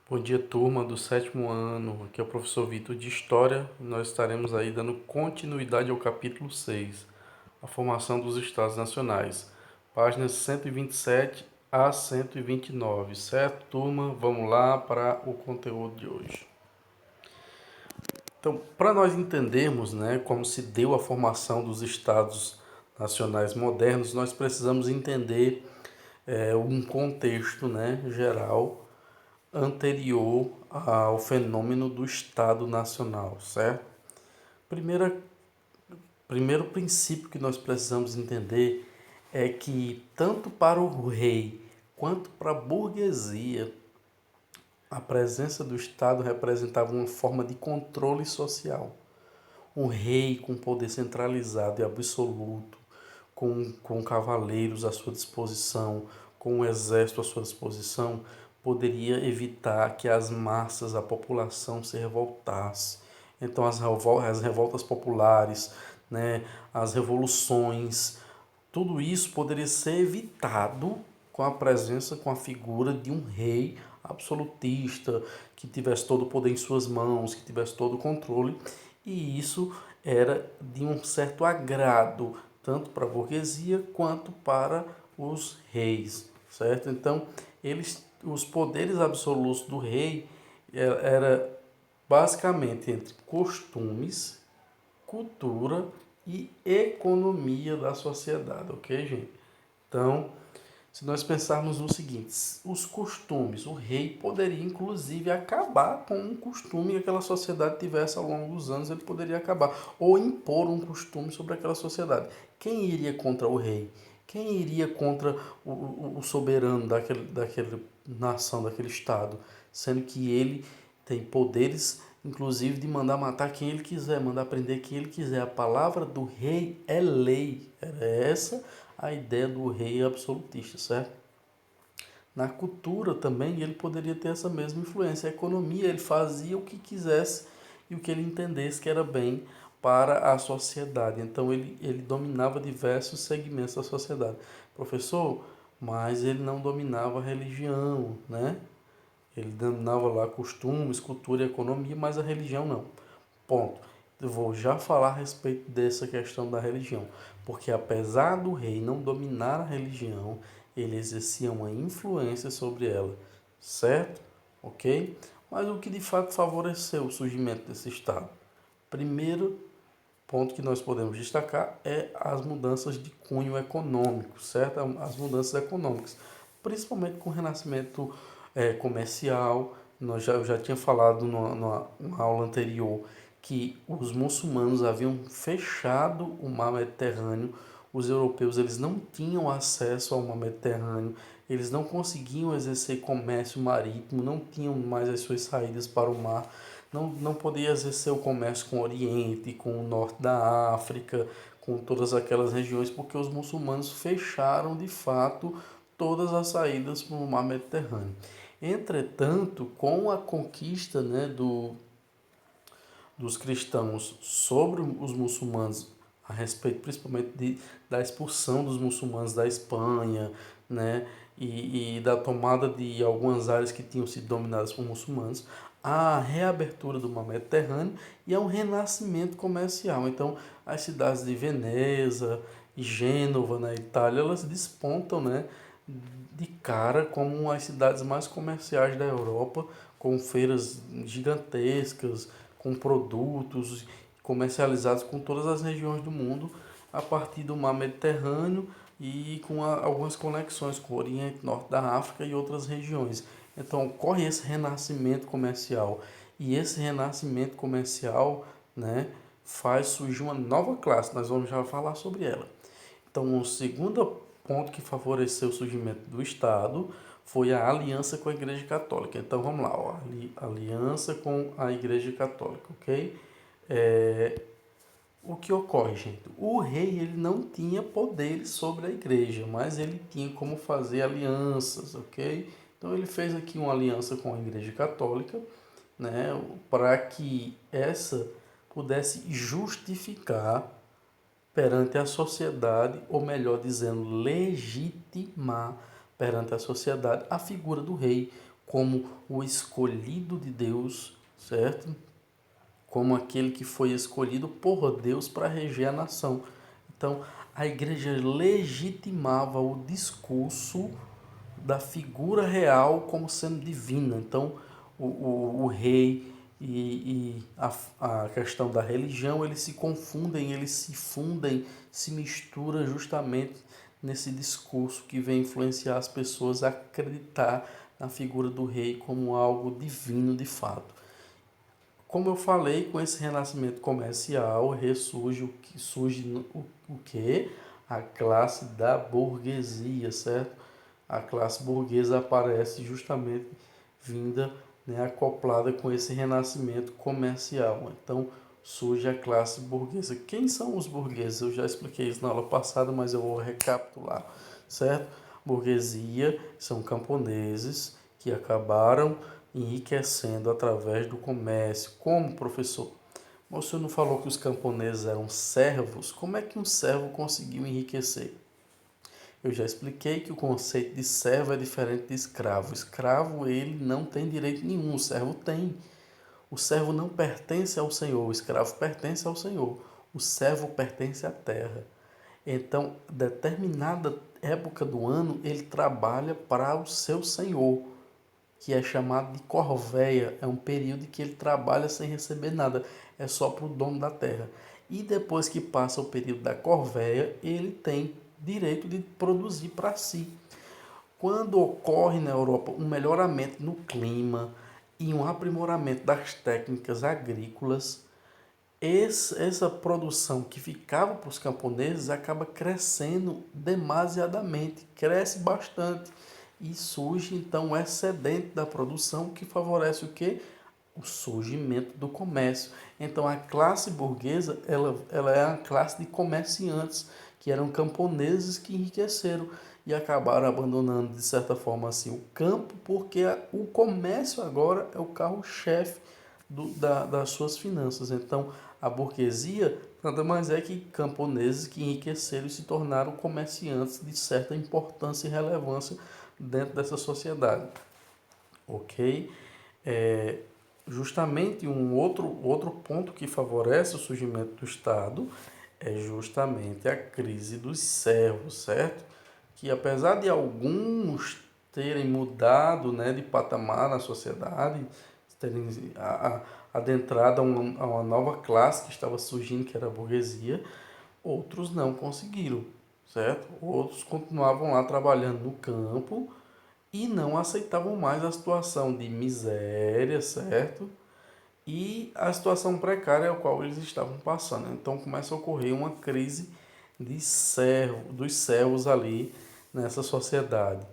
Bom dia, turma do sétimo ano. Aqui é o professor Vitor de História. Nós estaremos aí dando continuidade ao capítulo 6, a formação dos Estados Nacionais, páginas 127 a 129, certo, turma? Vamos lá para o conteúdo de hoje. Então, para nós entendermos, né, como se deu a formação dos Estados Nacionais modernos, nós precisamos entender um contexto, né, geral anterior ao fenômeno do Estado Nacional, certo? Primeira, Primeiro princípio que nós precisamos entender é que tanto para o rei quanto para a burguesia, a presença do Estado representava uma forma de controle social. Um rei com poder centralizado e absoluto, com cavaleiros à sua disposição, com um exército à sua disposição, poderia evitar que as massas, a população se revoltasse. Então as revoltas populares, né, as revoluções, tudo isso poderia ser evitado com a presença, com a figura de um rei absolutista, que tivesse todo o poder em suas mãos, que tivesse todo o controle, e isso era de um certo agrado, tanto para a burguesia quanto para os reis, certo? Então, os poderes absolutos do rei era basicamente entre costumes, cultura e economia da sociedade, ok, gente? Então, se nós pensarmos no seguinte, os costumes, o rei poderia inclusive acabar com um costume que aquela sociedade tivesse ao longo dos anos, ele poderia acabar, ou impor um costume sobre aquela sociedade. Quem iria contra o rei? Quem iria contra o soberano daquela nação, daquele estado? Sendo que ele tem poderes, inclusive, de mandar matar quem ele quiser, mandar prender quem ele quiser. A palavra do rei é lei. Era essa a ideia do rei absolutista, certo? Na cultura também ele poderia ter essa mesma influência. A economia, ele fazia o que quisesse e o que ele entendesse que era bem para a sociedade. Então ele dominava diversos segmentos da sociedade. Professor, mas ele não dominava a religião, né? Ele dominava lá costumes, cultura e economia, mas a religião não. Ponto. Eu vou já falar a respeito dessa questão da religião, porque apesar do rei não dominar a religião, ele exercia uma influência sobre ela, certo? Ok? Mas o que de fato favoreceu o surgimento desse Estado? Primeiro ponto que nós podemos destacar é as mudanças de cunho econômico, certo? As mudanças econômicas, principalmente com o renascimento comercial. Eu já tinha falado numa aula anterior que os muçulmanos haviam fechado o mar Mediterrâneo. Os europeus eles não tinham acesso ao mar Mediterrâneo, eles não conseguiam exercer comércio marítimo, não tinham mais as suas saídas para o mar, não podia exercer o comércio com o Oriente, com o Norte da África, com todas aquelas regiões, porque os muçulmanos fecharam de fato todas as saídas para o mar Mediterrâneo. Entretanto, com a conquista, né, dos cristãos sobre os muçulmanos, a respeito principalmente da expulsão dos muçulmanos da Espanha, né, e da tomada de algumas áreas que tinham sido dominadas por muçulmanos, a reabertura do mar Mediterrâneo e a um renascimento comercial. Então, as cidades de Veneza e Gênova, na Itália, elas despontam, né, de cara como as cidades mais comerciais da Europa, com feiras gigantescas, com produtos comercializados com todas as regiões do mundo a partir do mar Mediterrâneo e com algumas conexões com o Oriente, Norte da África e outras regiões. Então ocorre esse renascimento comercial e esse renascimento comercial, né, faz surgir uma nova classe. Nós vamos já falar sobre ela. Então, o segundo ponto que favoreceu o surgimento do Estado foi a aliança com a Igreja Católica. Então, vamos lá, ó, aliança com a Igreja Católica, ok? O que ocorre, gente? O rei ele não tinha poderes sobre a igreja, mas ele tinha como fazer alianças, ok? Então ele fez aqui uma aliança com a Igreja Católica, né, para que essa pudesse justificar perante a sociedade, ou melhor dizendo, legitimar perante a sociedade a figura do rei como o escolhido de Deus, certo? Como aquele que foi escolhido por Deus para reger a nação. Então, a igreja legitimava o discurso da figura real como sendo divina. Então, o rei e a questão da religião, eles se confundem, eles se fundem, se misturam justamente nesse discurso que vem influenciar as pessoas a acreditar na figura do rei como algo divino de fato. Como eu falei, com esse renascimento comercial, ressurge o que? A classe da burguesia, certo? A classe burguesa aparece justamente vinda, né, acoplada com esse renascimento comercial. Então surge a classe burguesa. Quem são os burgueses? Eu já expliquei isso na aula passada, mas eu vou recapitular, certo? Burguesia são camponeses que acabaram enriquecendo através do comércio. Como, professor? Mas o senhor não falou que os camponeses eram servos? Como é que um servo conseguiu enriquecer? Eu já expliquei que o conceito de servo é diferente de escravo. O escravo, ele não tem direito nenhum, o servo tem. O servo não pertence ao Senhor, o escravo pertence ao Senhor. O servo pertence à terra. Então, determinada época do ano, ele trabalha para o seu Senhor, que é chamado de corvéia. É um período em que ele trabalha sem receber nada, é só para o dono da terra. E depois que passa o período da corvéia, ele tem direito de produzir para si. Quando ocorre na Europa um melhoramento no clima e um aprimoramento das técnicas agrícolas, essa produção que ficava para os camponeses acaba crescendo demasiadamente, cresce bastante e surge então um excedente da produção que favorece o quê? O surgimento do comércio. Então a classe burguesa ela é a classe de comerciantes que eram camponeses que enriqueceram e acabaram abandonando de certa forma assim o campo, porque o comércio agora é o carro-chefe das suas finanças. Então a burguesia nada mais é que camponeses que enriqueceram e se tornaram comerciantes de certa importância e relevância dentro dessa sociedade. Ok? É, justamente outro ponto que favorece o surgimento do Estado é justamente a crise dos servos, certo? Que apesar de alguns terem mudado, né, de patamar na sociedade, terem adentrado a uma nova classe que estava surgindo, que era a burguesia, outros não conseguiram, certo? Outros continuavam lá trabalhando no campo e não aceitavam mais a situação de miséria, certo? E a situação precária a qual eles estavam passando. Então começa a ocorrer uma crise dos servos ali nessa sociedade.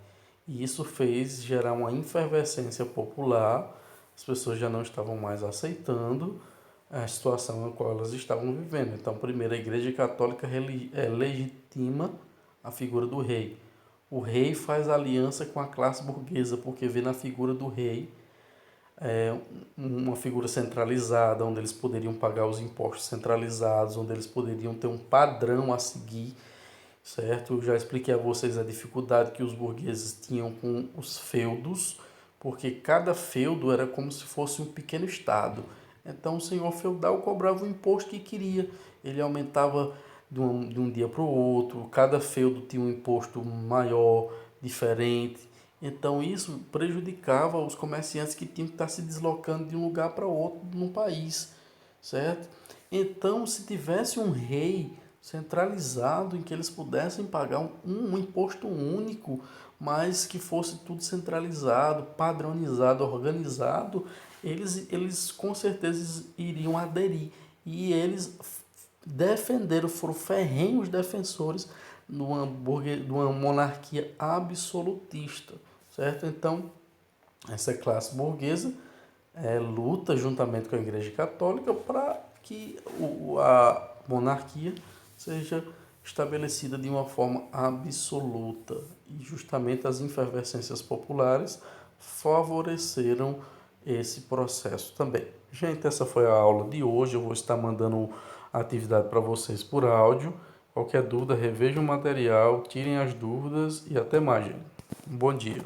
E isso fez gerar uma efervescência popular, as pessoas já não estavam mais aceitando a situação na qual elas estavam vivendo. Então, primeiro, a Igreja Católica legitima a figura do rei. O rei faz aliança com a classe burguesa, porque vê na figura do rei uma figura centralizada, onde eles poderiam pagar os impostos centralizados, onde eles poderiam ter um padrão a seguir, certo? Eu já expliquei a vocês a dificuldade que os burgueses tinham com os feudos, porque cada feudo era como se fosse um pequeno estado. Então o senhor feudal cobrava o imposto que queria, ele aumentava de um dia para o outro, cada feudo tinha um imposto maior, diferente. Então isso prejudicava os comerciantes que tinham que estar se deslocando de um lugar para outro no país, certo? Então, se tivesse um rei centralizado em que eles pudessem pagar um imposto único, mas que fosse tudo centralizado, padronizado, organizado, eles com certeza iriam aderir. E eles defenderam, foram ferrenhos defensores de uma monarquia absolutista, certo? Então, essa classe burguesa luta juntamente com a Igreja Católica para que a monarquia seja estabelecida de uma forma absoluta. E justamente as efervescências populares favoreceram esse processo também. Gente, essa foi a aula de hoje. Eu vou estar mandando a atividade para vocês por áudio. Qualquer dúvida, revejam o material, tirem as dúvidas e até mais, gente. Um bom dia.